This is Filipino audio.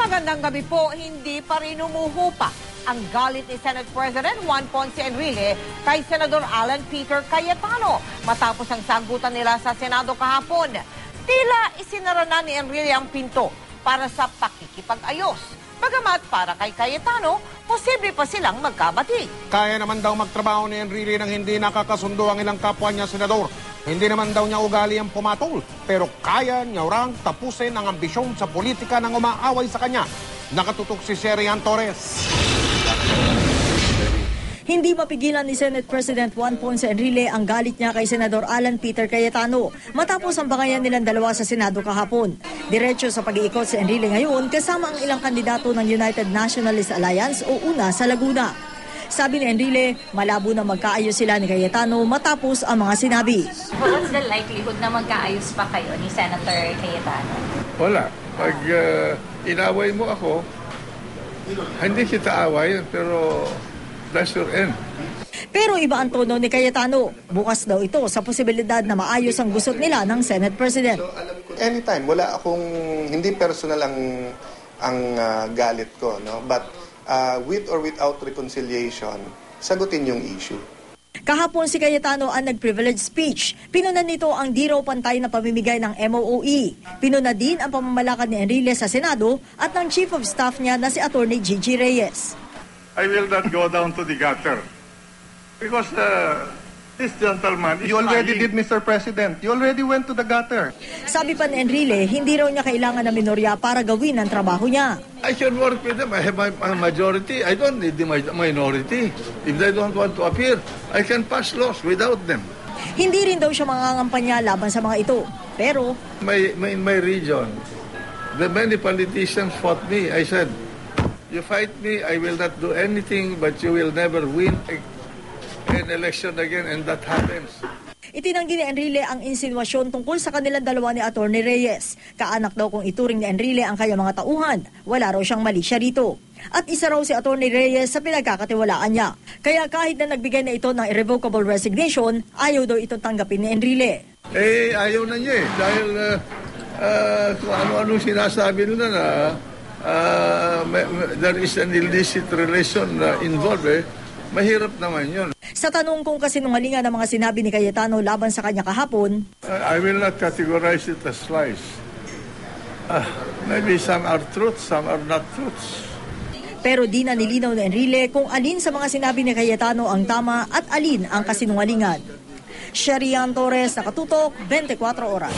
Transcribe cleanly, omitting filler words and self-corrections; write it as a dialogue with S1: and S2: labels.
S1: Magandang gabi po, hindi pa rin umuhupa ang galit ni Senate President Juan Ponce Enrile kay Senador Alan Peter Cayetano matapos ang sagutan nila sa Senado kahapon. Tila isinara na ni Enrile ang pinto para sa pakikipag-ayos. Bagamat para kay Cayetano, posible pa silang magkabati.
S2: Kaya naman daw magtrabaho ni Enrile nang hindi nakakasundo ang ilang kapwa niya senador. Hindi naman daw niya ugali ang pumatol, pero kaya niya orang tapusin ang ambisyon sa politika ng umaaway sa kanya. Nakatutok si Sherian Torres.
S3: Hindi mapigilan ni Senate President Juan Ponce Enrile ang galit niya kay Senador Alan Peter Cayetano matapos ang bangayan nilang dalawa sa Senado kahapon. Diretso sa pag-iikot si Enrile ngayon kasama ang ilang kandidato ng United Nationalist Alliance o UNA sa Laguna. Sabi ni Enrile, malabo na magkaayos sila ni Cayetano matapos ang mga sinabi.
S4: What's the likelihood na magkaayos pa kayo ni Senator Cayetano?
S5: Wala. Pag inaway mo ako, hindi kita awayin, pero that's your end.
S3: Pero iba ang tono ni Cayetano. Bukas daw ito sa posibilidad na maayos ang gusot nila ng Senate President.
S6: So, anytime, wala akong, hindi personal ang galit ko, no? But with or without reconciliation, sagutin yung issue.
S3: Kahapon si Cayetano ang nag-privilege speech. Pinunan nito ang di raw pantay na pamimigay ng MOOE. Pinuna din ang pamamalakad ni Enrile sa Senado at ng Chief of Staff niya na si Atty. Gigi Reyes.
S5: I will not go down to the gutter. Because this gentleman is
S6: You already
S5: lying.
S6: did, Mr. President. You already went to the gutter.
S3: Sabi pa ni Enrile, hindi raw niya kailangan ng minorya para gawin ang trabaho niya.
S5: I can work with them. I have my majority. I don't need the minority. If they don't want to appear, I can pass laws without them.
S3: Hindi rin daw siya mangangampanya laban sa mga ito. Pero
S5: In my region, the many politicians fought me. I said, you fight me, I will not do anything, but you will never win an election again, and that happens.
S3: itinanggi ni Enrile ang insinuasyon tungkol sa kanilang dalawa ni Atty. Reyes. Kaanak daw kung ituring ni Enrile ang kanyang mga tauhan. Wala raw siyang mali siya rito. At isa raw si Atty. Reyes sa pinagkakatiwalaan niya. Kaya kahit na nagbigay na ito ng irrevocable resignation, ayaw daw itong tanggapin ni Enrile.
S5: Ayaw na niya eh. Dahil kung ano-ano sinasabi nila na there is an illicit relation involved mahirap naman yun.
S3: Sa tanong kung kasinungalingan ng mga sinabi ni Cayetano laban sa kanya kahapon,
S5: I will not categorize it as lies. Maybe some are truths, some are not truths.
S3: pero di na nilinaw ni Enrile kung alin sa mga sinabi ni Cayetano ang tama at alin ang kasinungalingan. Sherian Torres, Nakatutok, 24 Oras.